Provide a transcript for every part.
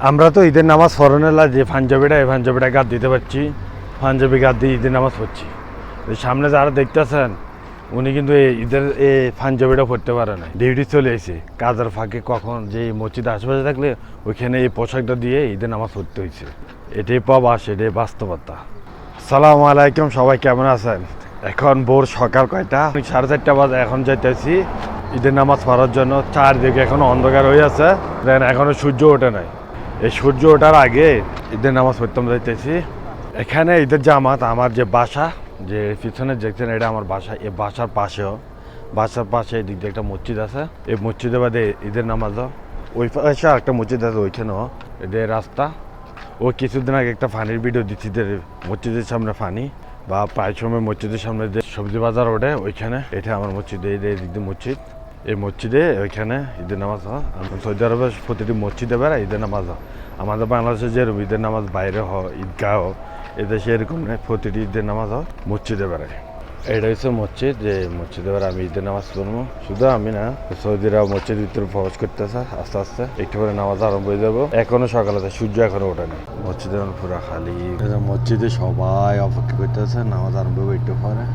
আমরা তো ঈদের নামাজ পড়ানোর যে পাঞ্জাবিটা এই পাঞ্জাবিটা গাদ দিতে পারছি, পাঞ্জাবি গাদ দিয়ে ঈদের নামাজ পড়ছি। সামনে যারা দেখতেছেন উনি কিন্তু ঈদের এই পাঞ্জাবিটা পড়তে পারে না, ডিউটি চলে এসে কাজের ফাঁকে কখন যে মসজিদ আশেপাশে থাকলে ওইখানে এই পোশাকটা দিয়ে ঈদের নামাজ পড়তে হয়েছে। এটাই প্রবাস, এটাই বাস্তবতা। আসসালামু আলাইকুম, সবাই কেমন আছেন? এখন ভোর সকাল কয়টা, 4:30 বাজে। এখন যাইতেছি ঈদের নামাজ পড়ার জন্য। চারদিকে এখনো অন্ধকার হয়ে আছে, এখনো সূর্য ওঠে নাই। এই সূর্য ওঠার আগে ঈদের নামাজ পড়তাম যাইতেছি। এখানে ঈদের জামাত আমার যে বাসা, যে পিছনে দেখছেন এটা আমার বাসা। এই বাসার পাশে এদিক দিয়ে একটা মসজিদ আছে। এই মসজিদে বাদে ঈদের নামাজও ওই পাশে একটা মসজিদ আছে, ওইখানেও এদের রাস্তা। ও কিছুদিন আগে একটা ফানির ভিডিও দিচ্ছি, মসজিদের সামনে ফানি বা প্রায় সময় মসজিদের সামনে যে সবজি বাজার ওঠে ওইখানে, এটা আমার মসজিদ। এই ঈদের মসজিদ, এই মসজিদে ওইখানে ঈদের নামাজ হয়। সৌদি আরবের প্রতিটি মসজিদে বেড়ায় ঈদের নামাজ হয়। আমাদের বাংলাদেশে যেরকম ঈদের নামাজ বাইরে হয়, ঈদগাহ, এদেশে এরকম নেই, প্রতিটি ঈদের নামাজ হয় মসজিদে বেড়ায়। এটা হচ্ছে মসজিদ, যে মসজিদে বেড়ে আমি ঈদের নামাজ পড়বো। শুধু আমি না, সৌদিরা মসজিদ ভিতরে প্রবেশ করতেছে আস্তে আস্তে, একটু করে নামাজ আরম্ভ হয়ে যাবো। এখনো সকালে, সূর্য এখনো ওঠেনি। মসজিদে পুরো খালি, মসজিদে সবাই অপেক্ষা করতেছে নামাজ আরম্ভ হবে একটু পরে।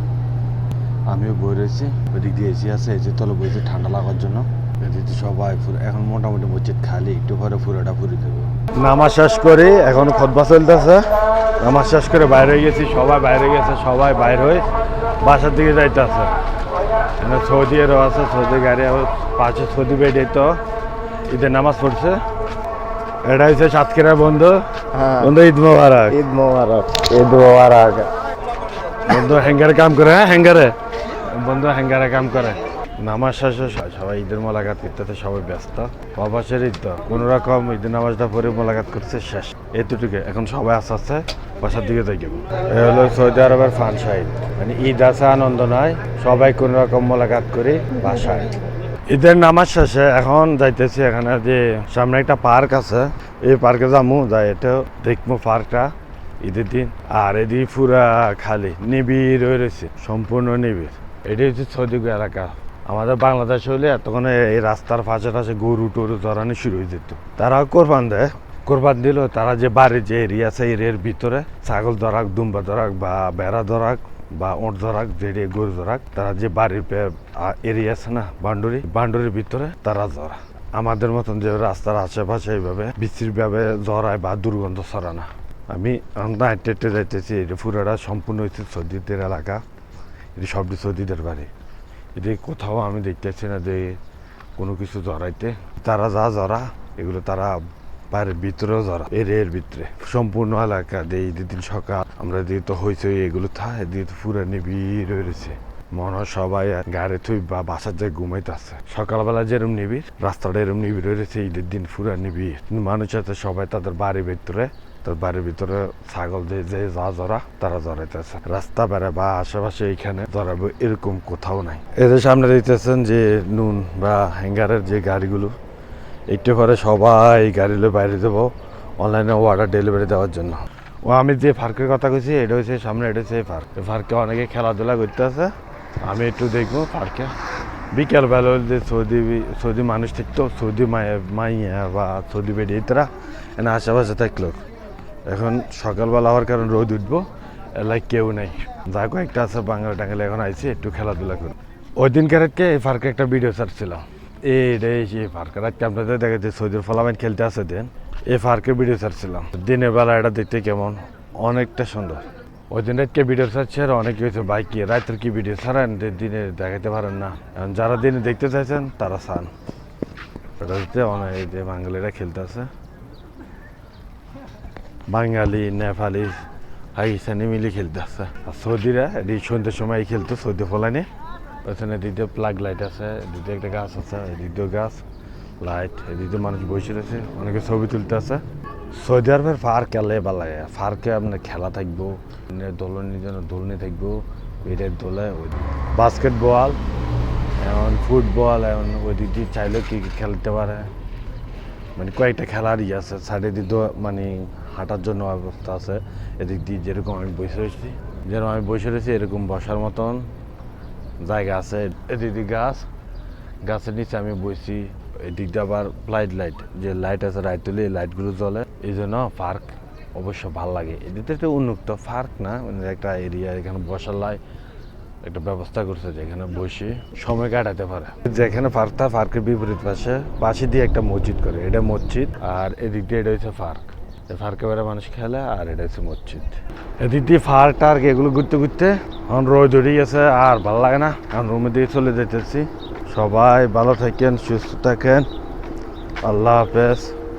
আমিও বই রয়েছি, ওইদিক দিয়ে এসি আছে, এসির তলে বইছি ঠান্ডা লাগার জন্য। এদিকে সবাই এখন মোটামুটি মসজিদ খালি, একটু পরে পুরোটা পুরি দেবো। নামাজ শেষ করে এখন খুতবা চলতেছে। নামাজ শেষ করে বাইরে গেছি, সবাই বাইরে গেছে, সবাই বাইরে হয়ে বাসার দিকে যাইতে আছে। এখানে সৌদি আরব আছে, সৌদি গাড়ি পাশে সৌদি বেডে তো ঈদের নামাজ পড়ছে। এটা হচ্ছে সাতক্ষীরার বন্ধু। বন্ধু ঈদ মোবারক। ঈদ মোবারক। ঈদ মোবারক। বন্ধু হ্যাঙ্গারে কাম করে, বন্ধু হ্যাঙ্গারে কাম করে। নামাজ শেষে সবাই ঈদের মোলাকাত করতে, সবাই ব্যস্ত। প্রবাসের ঈদ তো কোনো রকম ঈদের নামাজটা পরে মোলাকাত করছে, শেষ এতটুকু। এখন সবাই আস্তে আস্তে বাসার দিকে যাই। এ হলো সৌদি আরবের ফান সাইড, মানে ঈদ আছে, আনন্দ নয়, সবাই কোনো রকম মোলাকাত করে বাসায়। ঈদের নামাজ শেষে এখন যাইতেছি, এখানে যে সামনে একটা পার্ক আছে, এই পার্কে যাবো, যাই এটা দেখবো পার্কটা ঈদের দিন। আর এদিকে পুরা খালি নিবিড় হয়ে রয়েছে, সম্পূর্ণ নিবিড়। এটি হচ্ছে সৌদি এলাকা। আমাদের বাংলাদেশে হলে এতক্ষণে এই রাস্তার পাশে গরু টরু ধরানো শুরু হয়ে যেত। তারাও কোরবান দিল। তারা যে বাড়ির যে এরিয়া আছে, এরিয়ার ভিতরে ছাগল ধরাক, দুম্বা ধরাক বা বেড়া ধরাক বা ওঁট ধরাক, যে গরু ধরাক, তারা যে বাড়ির এরিয়া আছে না, বান্ডুরির ভিতরে তারা ধরা। আমাদের মতন যে রাস্তার আশেপাশে এইভাবে বিস্তৃতভাবে জড়ায় বা দুর্গন্ধ ছড়ানা। আমি হেঁটে যাইতেছি, এটা পুরোটা সম্পূর্ণ হচ্ছে সৌদিদের এলাকা। এটি সবটি সৌদিদের বাড়ি। এটি কোথাও আমি দেখতেছি না যে কোনো কিছু জড়াইতে। তারা যা জড়া এগুলো তারা বাড়ির ভিতরেও জড়া, এর ভিতরে সম্পূর্ণ এলাকা দিয়ে ঈদের দিন সকাল আমরা দিয়ে তো হয়েছে এগুলো থাকে, দিয়ে তো পুরো নিবিড় হয়েছে। মনে হয় সবাই গাড়ি থুই বা বাসার যায় ঘুমাইতে আছে। সকালবেলা যেরকম নিবিড়, রাস্তাটা এরকম নিবিড় হয়েছে, ঈদের দিন পুরো নিবিড়। মানুষ আছে সবাই তাদের বাড়ির ভিতরে, তার বাড়ির ভিতরে ছাগল যে যা জড়া তারা জড়াইতেছে। রাস্তা বেড়ে বা আশেপাশে এইখানে জড়াবো এরকম কোথাও নাই। এদের সামনে দেখতেছেন যে নুন বা হ্যাঙ্গারের যে গাড়িগুলো, একটু পরে সবাই গাড়িগুলো বাইরে দেবো অনলাইনে অর্ডার ডেলিভারি দেওয়ার জন্য। ও আমি যে পার্কের কথা কইছি, এটা হচ্ছে সামনে, এটা হচ্ছে পার্ক। এই পার্কে অনেকে খেলাধুলা করতে আছে, আমি একটু দেখবো পার্কে। বিকেলবেলা যে সৌদি মানুষ থাকতো, সৌদি মাইয়া বা সৌদি বেডিয়েতরা এনে আশেপাশে থাকলো। এখন সকালবেলা হওয়ার কারণে রোদ উঠবো, এলাকায় কেউ নেই। যা কয়েকটা আছে বাঙালি টাঙ্গালি এখন আইসি একটু খেলাধুলা করি। ওই দিনকারকে এই পার্কে একটা ভিডিও ছাড়ছিলাম। এই পার্কের আজকে আপনাদের দেখেছি সৌদির ফলামাইন খেলতে আছে দেন, এই পার্কের ভিডিও ছাড়ছিলাম। দিনের বেলা এটা দেখতে কেমন, অনেকটা সুন্দর। ওই দিন রাতকে ভিডিও ছাড়ছে, আর অনেকে হয়েছে বাইকে রাতের কি ভিডিও ছাড়েন, দিনে দেখাতে পারেন না। এখন যারা দিনে দেখতে চাইছেন তারা চান। এটা হচ্ছে অনেক এই যে বাঙালিরা খেলতে আছে, বাঙালি, নেপালি, পাকিস্তানি মিলে খেলতে আসছে। আর সৌদিরা এই সন্ধ্যের সময় খেলতো, সৌদি ফলাইনে। ওখানে দ্বিতীয় প্লাগ লাইট আছে, দ্বিতীয় একটা গাছ আছে, দ্বিতীয় গাছ লাইট, এদিকে মানুষ বসে রয়েছে, অনেকে ছবি তুলতে আছে। সৌদি আরবের পার্ক এলে ভালো লাগে। পার্কে আপনার খেলা থাকবো, দোলনির জন্য দোলনি থাকবো, এটার দোলে ওই বাস্কেটবল, এখন ফুটবল, এখন ওই দিক দিয়ে চাইলেও কি খেলতে পারে। মানে কয়েকটা খেলার আছে সাইডে দিয়ে, মানে হাঁটার জন্য ব্যবস্থা আছে। এদিক দিয়ে যেরকম আমি বসে রয়েছি এরকম বসার মতন জায়গা আছে। এদিকে গাছের নিচে আমি বসি। এদিক দিয়ে আবার ফ্লাইট লাইট, যে লাইট আছে রাইত হলে এই লাইটগুলো জ্বলে, এই জন্য পার্ক অবশ্য ভালো লাগে। এদিকে একটা উন্মুক্ত পার্ক না, মানে একটা এরিয়া, এখানে বসার লাই একটা ব্যবস্থা করছে যেখানে বসে সময় কাটাতে পারে। যেখানে পার্কটা, পার্কের বিপরীত পাশে দিয়ে একটা মসজিদ করে, এটা মসজিদ, আর এদিক দিয়ে এটা হচ্ছে পার্ক। পার্কে বেড়ে মানুষ খেলে, আর এটা হচ্ছে মসজিদ। এদিক দিয়ে পার্ক টার্ক এগুলো ঘুরতে ঘুরতে এখন রোদ উঠে গেছে, আর ভালো লাগে না, এখন রুমে দিয়ে চলে যেতেছি। সবাই ভালো থাকেন, সুস্থ থাকেন, আল্লাহ হাফেজ।